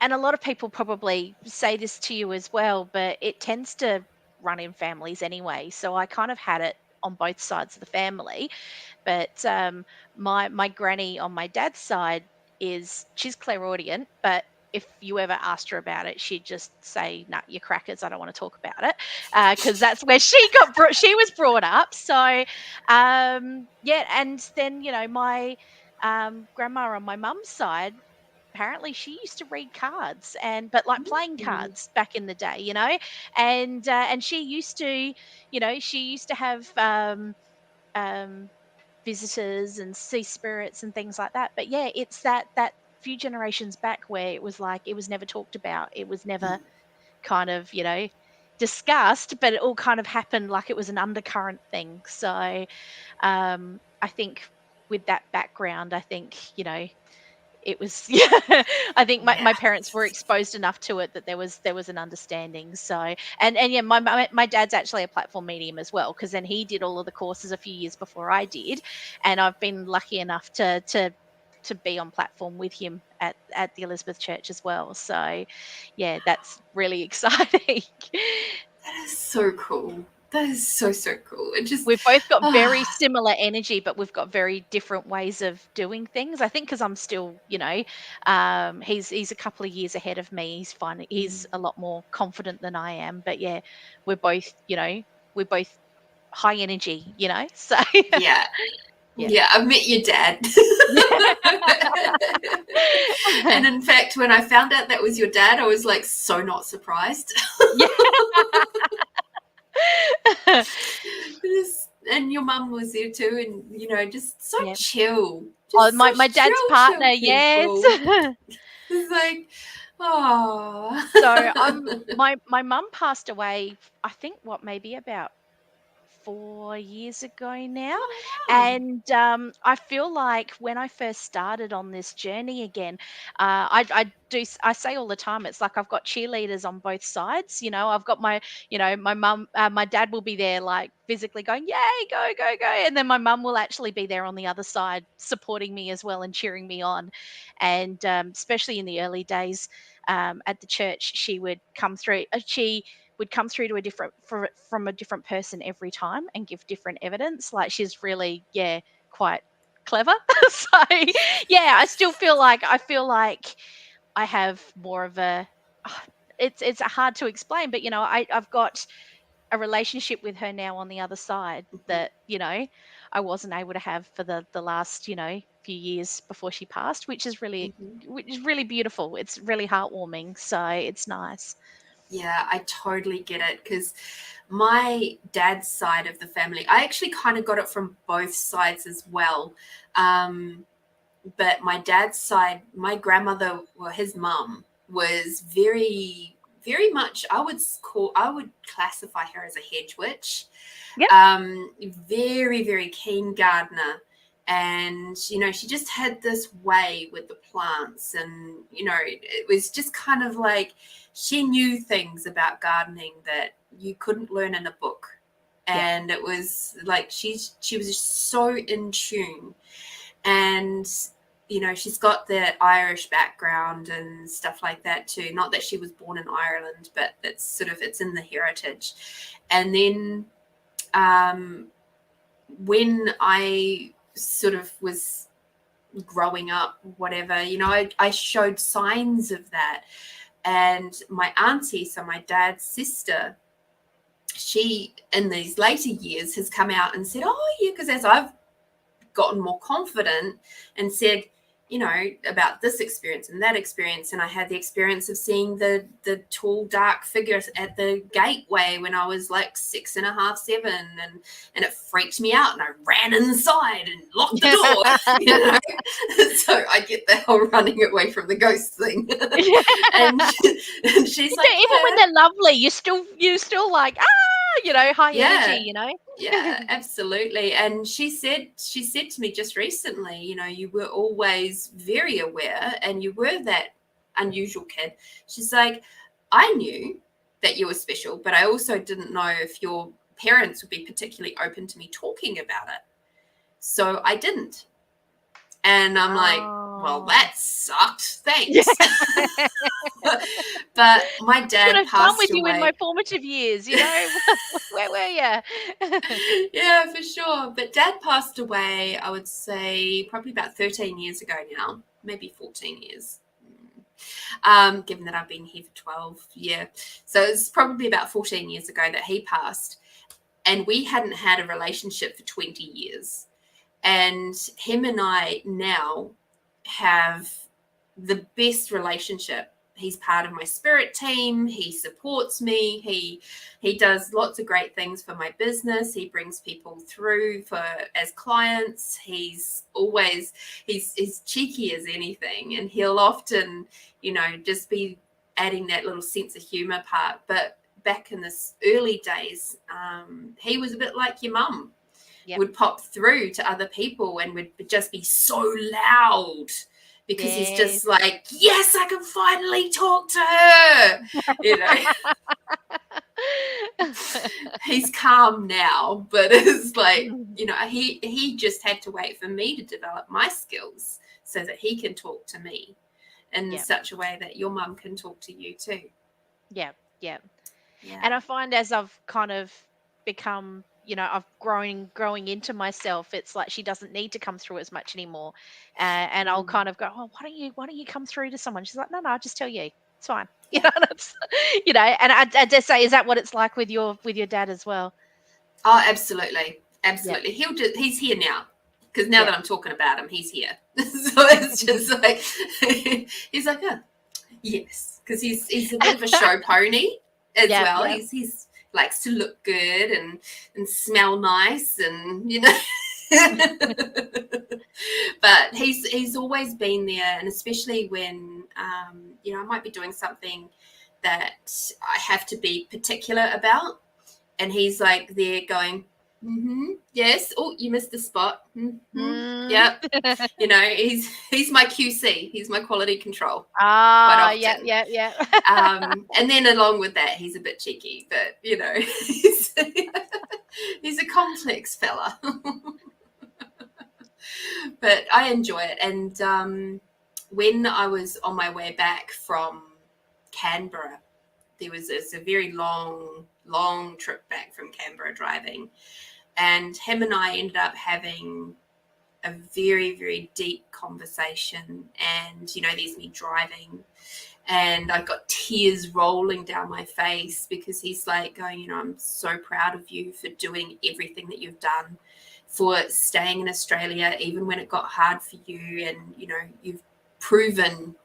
and a lot of people probably say this to you as well, but it tends to run in families anyway. So I kind of had it on both sides of the family. But my granny on my dad's side she's clairaudient, but if you ever asked her about it, she'd just say, "Nah, you're crackers. I don't want to talk about it," because that's where she was brought up. So and then my grandma on my mum's side, apparently she used to read cards, but like playing cards back in the day, and she used to have visitors and see spirits and things like that. But yeah, it's that few generations back where it was like it was never talked about. It was never kind of, discussed, but it all kind of happened like it was an undercurrent thing. So I think with that background, I think, it was I think my parents were exposed enough to it that there was an understanding. So and yeah, my dad's actually a platform medium as well, because then he did all of the courses a few years before I did, and I've been lucky enough to be on platform with him at the Elizabeth Church as well. So yeah, that's really exciting. That is so cool. That is so cool. It just We've both got very similar energy, but we've got very different ways of doing things. I think because I'm still, he's a couple of years ahead of me. He's fine. He's a lot more confident than I am. But yeah, we're both, we're both high energy, So yeah. Yeah, I've met your dad. And in fact, when I found out that was your dad, I was like so not surprised. And your mum was there too, and just so chill. Just my dad's partner, chill yes. It's like, oh. So my mum passed away, I think maybe about 4 years ago now. Oh, wow. And I feel like when I first started on this journey again, I say all the time, it's like I've got cheerleaders on both sides. I've got my mum, my dad will be there like physically going, yay, go, go, go. And then my mum will actually be there on the other side supporting me as well and cheering me on. And especially in the early days at the church, she would come through. She would come through to from a different person every time and give different evidence. Like, she's really, quite clever. So I still feel like I have more of a it's hard to explain, but I've got a relationship with her now on the other side that I wasn't able to have for the last few years before she passed, which is really beautiful. It's really heartwarming, so it's nice. Yeah, I totally get it, because my dad's side of the family, I actually kind of got it from both sides as well. But my dad's side, my grandmother, well, his mum was very, very much, I would classify her as a hedge witch. Yep. Very, very keen gardener. And, she just had this way with the plants, and, it was just kind of like she knew things about gardening that you couldn't learn in a book. And it was like she was just so in tune. And, she's got the Irish background and stuff like that too. Not that she was born in Ireland, but it's in the heritage. And then when I sort of was growing up, whatever, I showed signs of that. And my auntie, so my dad's sister, she in these later years has come out and said, oh yeah, because as I've gotten more confident and said, about this experience and that experience, and I had the experience of seeing the tall dark figure at the gateway when I was like 6.5, 7, and it freaked me out, and I ran inside and locked the door. So I get the whole running away from the ghost thing. and she's like, even when they're lovely, you still like high energy, Yeah, absolutely. And she said to me just recently, you were always very aware, and you were that unusual kid. She's like, I knew that you were special, but I also didn't know if your parents would be particularly open to me talking about it. So I didn't. And I'm like, well, that sucked. Thanks. But my dad passed with away. You in my formative years, where were you? Yeah, for sure. But Dad passed away, I would say, probably about 13 years ago now, maybe 14 years. Given that I've been here for 12, yeah. So it's probably about 14 years ago that he passed. And we hadn't had a relationship for 20 years. And him and I now have the best relationship. He's part of my spirit team. He supports me. He does lots of great things for my business. He brings people through as clients. He's cheeky as anything, and he'll often, just be adding that little sense of humor part. But back in this early days, he was a bit like your mum. Yep. Would pop through to other people and would just be so loud, because he's just like, yes, I can finally talk to her. He's calm now, but it's like, he just had to wait for me to develop my skills so that he can talk to me in such a way that your mum can talk to you too. Yeah. And I find as I've kind of become, I've growing into myself, it's like she doesn't need to come through as much anymore. And I'll kind of go, oh, why don't you come through to someone? She's like, no, I'll just tell you. It's fine. And I just say, is that what it's like with your dad as well? Oh, absolutely. Absolutely. Yep. He's here now. because now Yeah. that I'm talking about him, he's here. So it's just like he's like, oh, yes, because he's a bit of a show pony as Yeah. well. Yeah. He's likes to look good and smell nice, and but he's always been there, and especially when I might be doing something that I have to be particular about, and he's like there going, yes, oh, you missed the spot, yep. He's my QC, he's my quality control quite Yeah. often. Yeah. Yeah. And then along with that, he's a bit cheeky, but he's, he's a complex fella. But I enjoy it. And when I was on my way back from Canberra, it's a very long trip back from Canberra driving, and him and I ended up having a very, very deep conversation. And there's me driving, and I got tears rolling down my face, because he's like going, I'm so proud of you for doing everything that you've done, for staying in Australia even when it got hard for you, and you've proven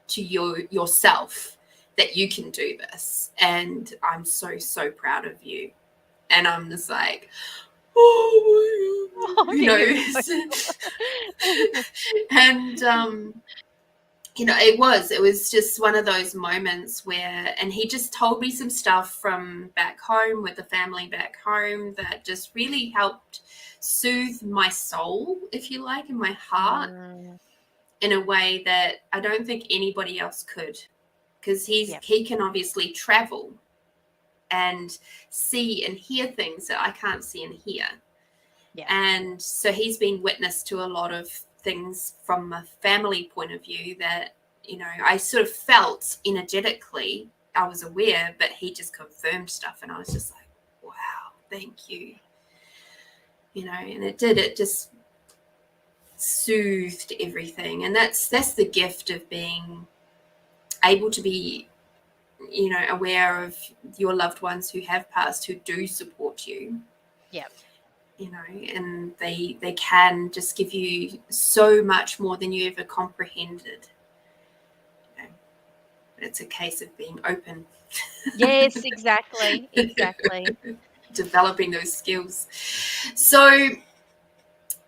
to yourself that you can do this, and I'm so proud of you. And I'm just like, oh Oh, my getting emotional. and it was just one of those moments where, and he just told me some stuff from back home with the family back home that just really helped soothe my soul, if you like, and my heart in a way that I don't think anybody else could, because he can obviously travel and see and hear things that I can't see and hear. Yeah. And so he's been witness to a lot of things from a family point of view that, I sort of felt energetically, I was aware, but he just confirmed stuff. And I was just like, wow, thank you. And it just soothed everything. And that's the gift of being able to be, aware of your loved ones who have passed, who do support you. Yeah. And they can just give you so much more than you ever comprehended. But it's a case of being open. Yes, exactly. Developing those skills. So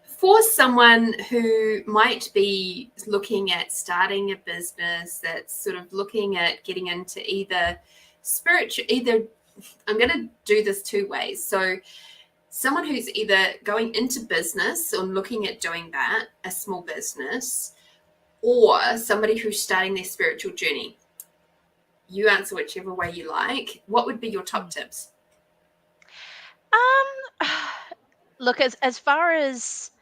for someone who might be looking at starting a business, that's sort of looking at getting into either I'm going to do this two ways. So someone who's either going into business or looking at doing that, a small business, or somebody who's starting their spiritual journey. You answer whichever way you like. What would be your top tips? Look, as far as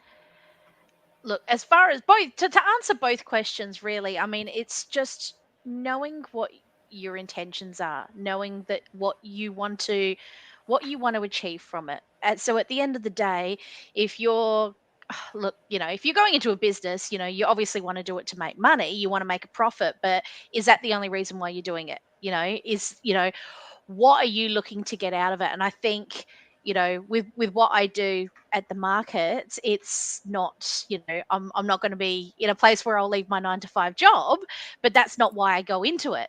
both, to answer both questions, really, I mean, it's just knowing what your intentions are, knowing that what you want to achieve from it. And so at the end of the day, if you're if you're going into a business, you obviously want to do it to make money, you want to make a profit, but is that the only reason why you're doing it? What are you looking to get out of it? And I think, with what I do at the market, it's not, I'm not going to be in a place where I'll leave my 9 to 5 job, but that's not why I go into it.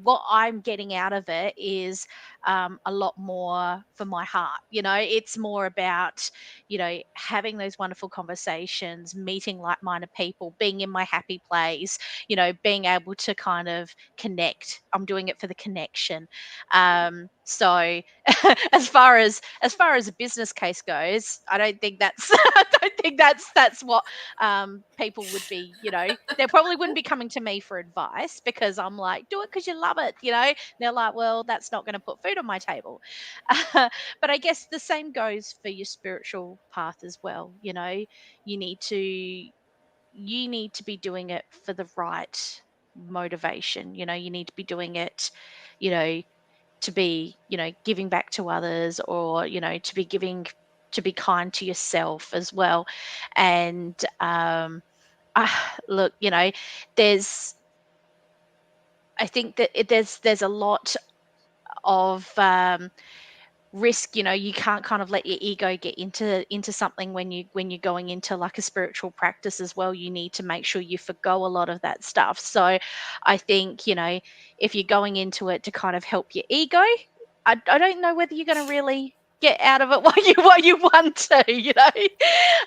What I'm getting out of it is a lot more for my heart. It's more about, having those wonderful conversations, meeting like-minded people, being in my happy place, being able to kind of connect. I'm doing it for the connection. So as far as a business case goes, I don't think that's I don't think that's what people would be. They probably wouldn't be coming to me for advice, because I'm like, do it because you love it. And they're like, well, that's not going to put food on my table. But I guess the same goes for your spiritual path as well. You need to be doing it for the right motivation. You need to be doing it, you know to be, giving back to others, or, to be kind to yourself as well. And look, there's I think that there's a lot of risk, you can't kind of let your ego get into something when you're going into like a spiritual practice as well. You need to make sure you forgo a lot of that stuff. So I think, if you're going into it to kind of help your ego, I don't know whether you're going to really get out of it what you want to.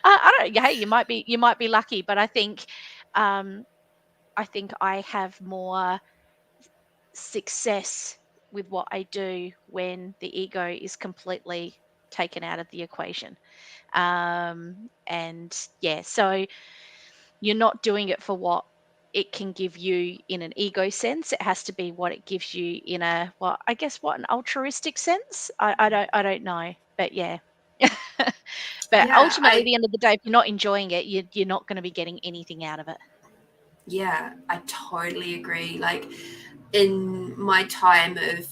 I don't. Hey, you might be lucky, but um I think I have more success with what I do when the ego is completely taken out of the equation. And yeah, so you're not doing it for what it can give you in an ego sense. It has to be what it gives you in a, well, I guess, what, an altruistic sense. I don't know, but yeah. But Yeah, ultimately, at the end of the day, if you're not enjoying it, you're not going to be getting anything out of it. I totally agree. Like in my time of,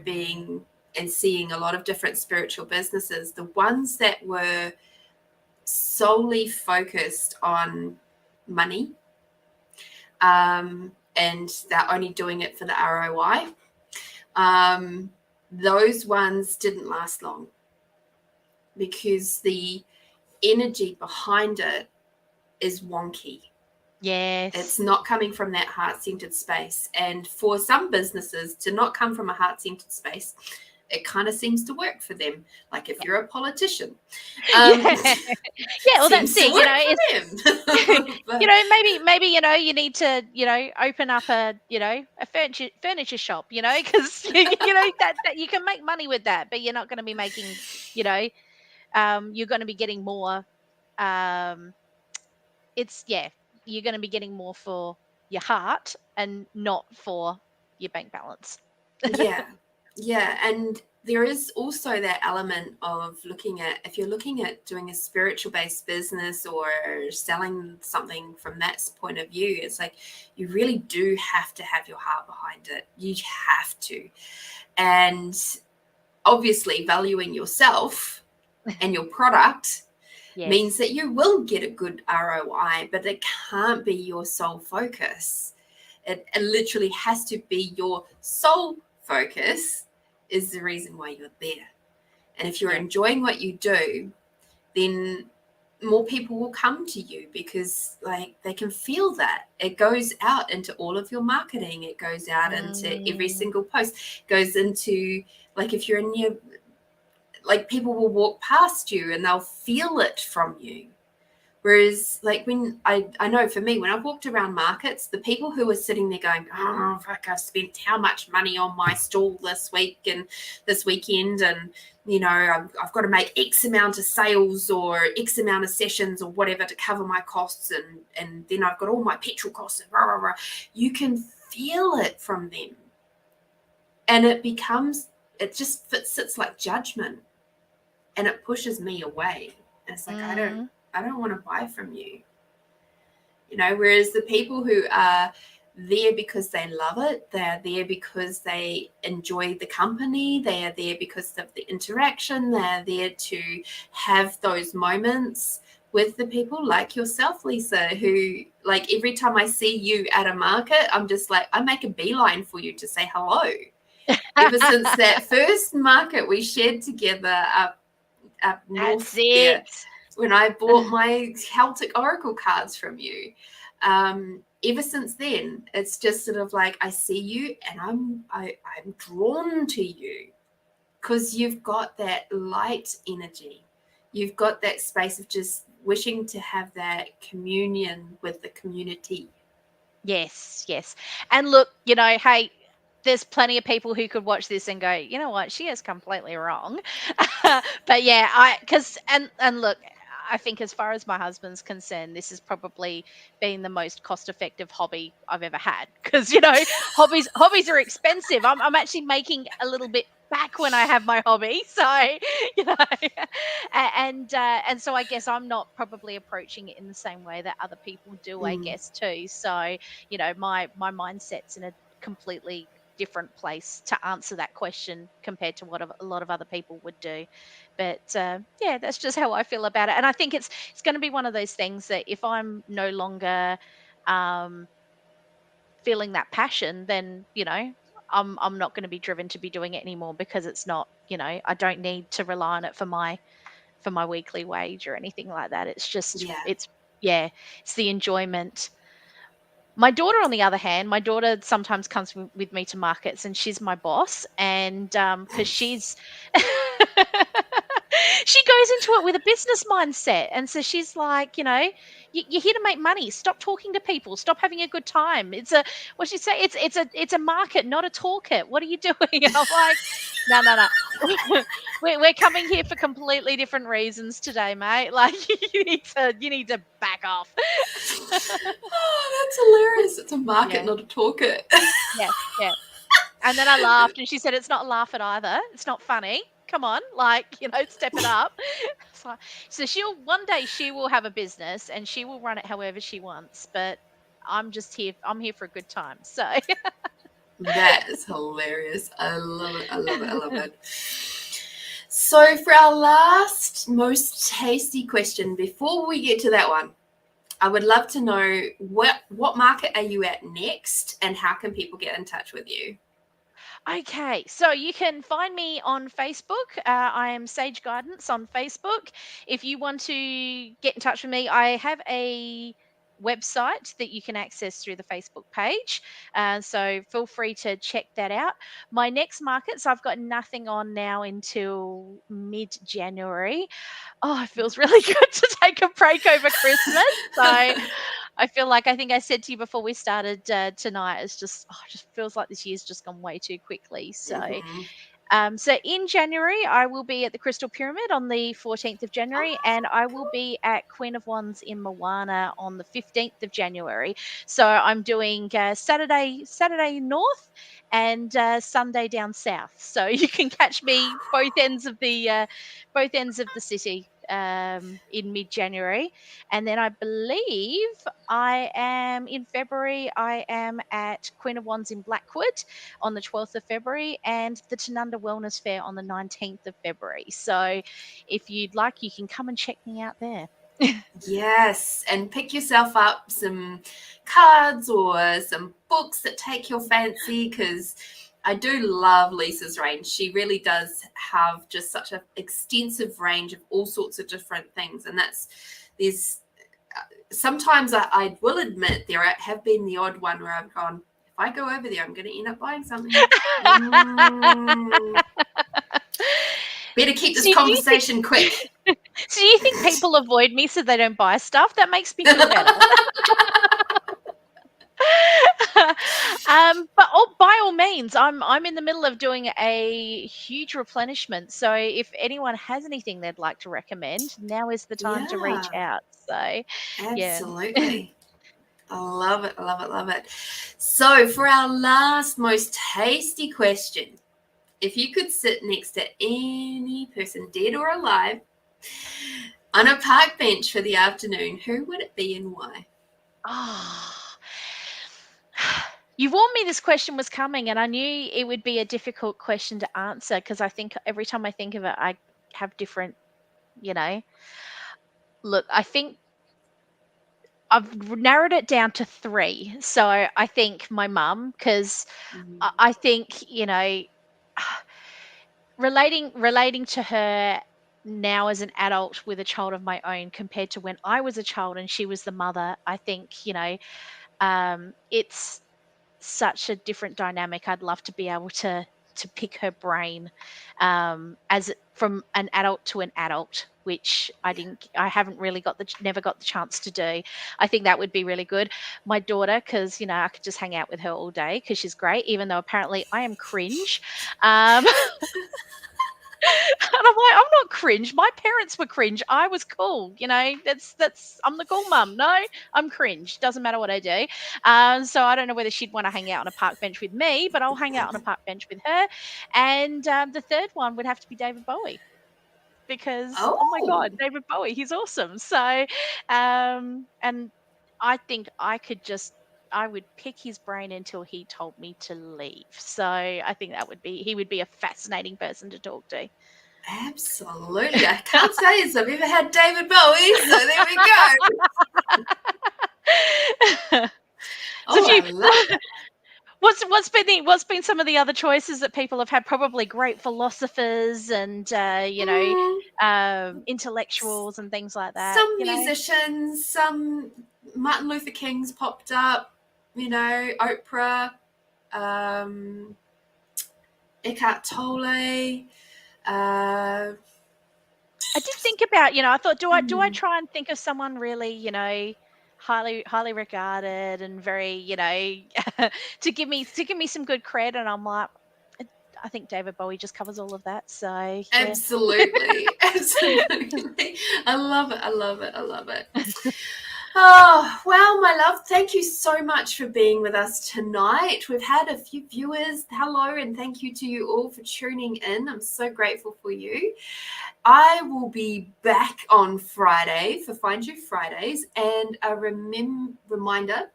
being and seeing a lot of different spiritual businesses, the ones that were solely focused on money, and they're only doing it for the ROI, those ones didn't last long because the energy behind it is wonky. Yes. It's not coming from that heart-centered space. And for some businesses to not come from a heart-centered space, it kind of seems to work for them. Like if you're a politician, Yeah. Yeah, well, that's seems to it. work for them. But, Maybe you need to open up a furniture shop, because that you can make money with that, but you're not going to be making, you're going to be getting more. Um, it's yeah, you're going to be getting more for your heart and not for your bank balance. yeah, yeah. And there is also that element of looking at, if you're looking at doing a spiritual based business or selling something from that point of view, it's like you really do have to have your heart behind it. You have to. And obviously, valuing yourself and your product means Yes. that you will get a good ROI, but it can't be your sole focus. It literally has to be your sole focus is the reason why you're there. And if you're Yeah. enjoying what you do, then more people will come to you because like they can feel that it goes out into all of your marketing. It goes out into every Mm, single post, goes into, like, if you're in your, like, people will walk past you and they'll feel it from you. Whereas, like, when I know for me, when I've walked around markets, the people who are sitting there going, oh, fuck, I've spent how much money on my stall this week and this weekend, and, I've got to make X amount of sales or X amount of sessions or whatever to cover my costs, and then I've got all my petrol costs, and rah, rah, rah. You can feel it from them. And it just sits like judgment, and it pushes me away. And it's like, I mm, don't want to buy from you. Whereas the people who are there because they love it, they're there because they enjoy the company, they are there because of the interaction, they're there to have those moments with the people like yourself, Lisa, who, like, every time I see you at a market, I'm just like, I make a beeline for you to say hello. Ever since that first market we shared together up that's north there, it. when I bought my Celtic Oracle cards from you. Ever since then, it's just sort of like I see you and I'm drawn to you because you've got that light energy. You've got that space of just wishing to have that communion with the community. Yes, yes. And look, hey, there's plenty of people who could watch this and go, you know what, she is completely wrong. But yeah, and look, I think as far as my husband's concerned, this has probably been the most cost effective hobby I've ever had. Because hobbies are expensive. I'm actually making a little bit back when I have my hobby. So, you know, and so I guess I'm not probably approaching it in the same way that other people do, I Mm. guess, too. So, my mindset's in a completely different place to answer that question compared to what a lot of other people would do. But yeah, that's just how I feel about it. And I think it's going to be one of those things that if I'm no longer um, feeling that passion, then I'm not going to be driven to be doing it anymore, because it's not, I don't need to rely on it for my weekly wage or anything like that. It's just, Yeah. it's the enjoyment. My daughter, on the other hand, sometimes comes with me to markets, and she's my boss. And because she's she goes into it with a business mindset, and so she's like, you're here to make money. Stop talking to people. Stop having a good time. What she say? It's a market, not a toolkit. What are you doing? And I'm like, no. We're coming here for completely different reasons today, mate. Like, you need to back off. Oh, that's hilarious. It's a market, Yeah. not a toolkit. Yeah. And then I laughed, and she said, "It's not laugh at either. It's not funny. Come on, step it up." So one day she will have a business, and she will run it however she wants. But I'm just here. I'm here for a good time. So That is hilarious. I love it. I love it. I love it. So for our last most tasty question, before we get to that one, I would love to know what market are you at next, and how can people get in touch with you? Okay, so you can find me on Facebook. I am Sage Guidance on Facebook. If you want to get in touch with me, I have a website that you can access through the Facebook page. So feel free to check that out. My next markets, I've got nothing on now until mid-January. Oh, it feels really good to take a break over Christmas. So I feel like, I think I said to you before we started tonight, it just feels like this year's just gone way too quickly. So, so in January, I will be at the Crystal Pyramid on the 14th of January, and I will be at Queen of Wands in Moana on the 15th of January. So I'm doing Saturday north and Sunday down south. So you can catch me both ends of the city in mid-January. And then I believe in February, I am at Queen of Wands in Blackwood on the 12th of February, and the Tanunda Wellness Fair on the 19th of February. So if you'd like, you can come and check me out there. Yes, and pick yourself up some cards or some books that take your fancy, because I do love Lisa's range. She really does have just such an extensive range of all sorts of different things, and there's sometimes I will admit there have been the odd one where I've gone, if I go over there, I'm going to end up buying something. Better keep this conversation quick. So do you think people avoid me so they don't buy stuff? That makes me feel better. But by all means, I'm in the middle of doing a huge replenishment. So if anyone has anything they'd like to recommend, now is the time to reach out. So absolutely. I love it. I love it. Love it. So for our last most tasty question, if you could sit next to any person, dead or alive, on a park bench for the afternoon, who would it be and why? You warned me this question was coming, and I knew it would be a difficult question to answer, because I think every time I think of it, I have different, Look, I think I've narrowed it down to 3. So I think my mum, because I think, relating to her now as an adult with a child of my own compared to when I was a child and she was the mother, I think, it's such a different dynamic. I'd love to be able to pick her brain as from an adult to an adult, which I haven't really never got the chance to do. I think that would be really good. My daughter, because I could just hang out with her all day because she's great, even though apparently I am cringe. And I'm like, I'm not cringe. My parents were cringe. I was cool. That's I'm the cool mum. No, I'm cringe. Doesn't matter what I do. So I don't know whether she'd want to hang out on a park bench with me, but I'll hang out on a park bench with her. And the third one would have to be David Bowie, because oh my God, David Bowie, he's awesome. So, and I think I would pick his brain until he told me to leave. So I think he would be a fascinating person to talk to. Absolutely. I can't say I've ever had David Bowie, so there we go. I love it. What's been some of the other choices that people have had? Probably great philosophers and intellectuals and things like that. Some musicians, some Martin Luther King's popped up, Oprah, Eckhart Tolle. I did think about, I thought, do I try and think of someone really, highly regarded and very, to give me some good cred, and I'm like, I think David Bowie just covers all of that. So yeah. Absolutely. I love it. Oh, well, my love, thank you so much for being with us tonight. We've had a few viewers. Hello, and thank you to you all for tuning in. I'm so grateful for you. I will be back on Friday for Find You Fridays, and a reminder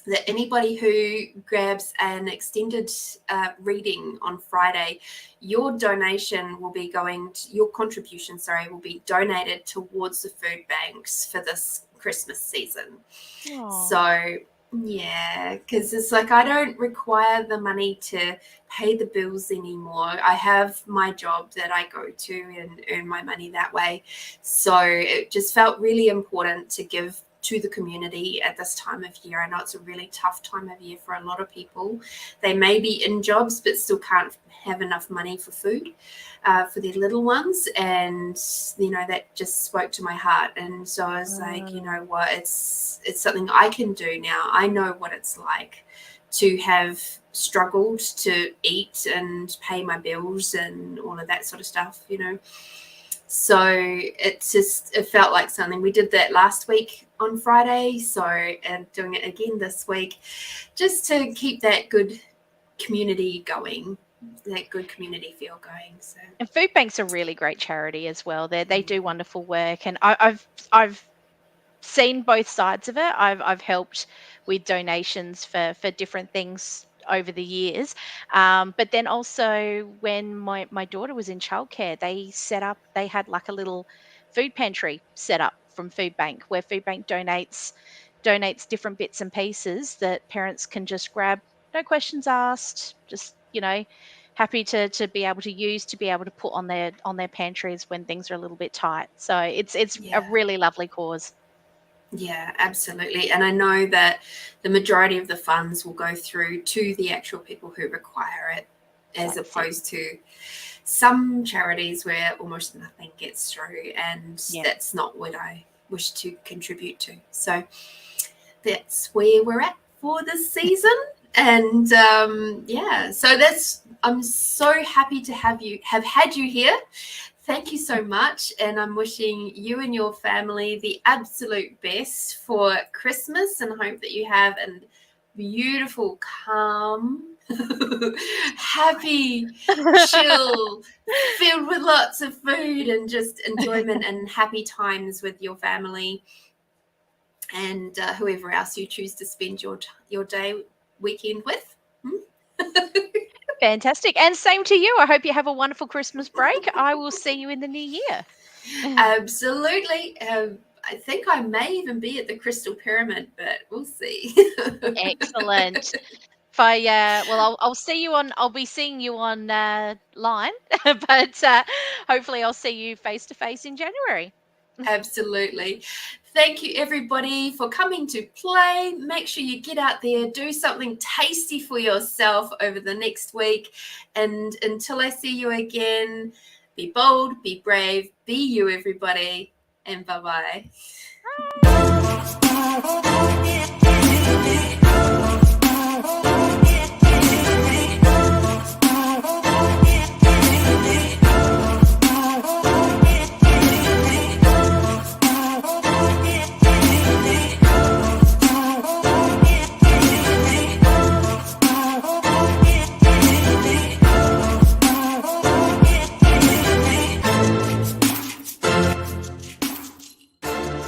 that anybody who grabs an extended reading on Friday, your contribution will be donated towards the food banks for this Christmas season. Aww. So yeah, because it's like I don't require the money to pay the bills anymore. I have my job that I go to and earn my money that way. So it just felt really important to give to the community at this time of year. I know it's a really tough time of year for a lot of people. They may be in jobs but still can't have enough money for food for their little ones, and that just spoke to my heart. And so I was like, you know what, it's something I can do now. I know what it's like to have struggled to eat and pay my bills and all of that sort of stuff, So it felt like something. We did that last week on Friday, and doing it again this week, just to keep that good community going, that good community feel going. So, and food banks are really great charity as well. They do wonderful work, and I've seen both sides of it. I've helped with donations for different things over the years, but then also when my daughter was in childcare, they had like a little food pantry set up from food bank, where food bank donates different bits and pieces that parents can just grab, no questions asked, just happy to be able to use, to be able to put on their pantries when things are a little bit tight. So it's a really lovely cause. Yeah, absolutely. And I know that the majority of the funds will go through to the actual people who require it, as opposed to some charities where almost nothing gets through, and that's not what I wish to contribute to. So that's where we're at for this season. And so I'm so happy to have had you here. Thank you so much, and I'm wishing you and your family the absolute best for Christmas, and hope that you have a beautiful, calm, happy, chill, filled with lots of food and just enjoyment and happy times with your family and whoever else you choose to spend your weekend with. Fantastic. And same to you. I hope you have a wonderful Christmas break. I will see you in the new year. Absolutely. I think I may even be at the Crystal Pyramid, but we'll see. Excellent. If I'll see you on. I'll be seeing you on line, but hopefully I'll see you face to face in January. Absolutely. Thank you, everybody, for coming to play. Make sure you get out there, do something tasty for yourself over the next week. And until I see you again, be bold, be brave, be you, everybody. And bye-bye. Bye.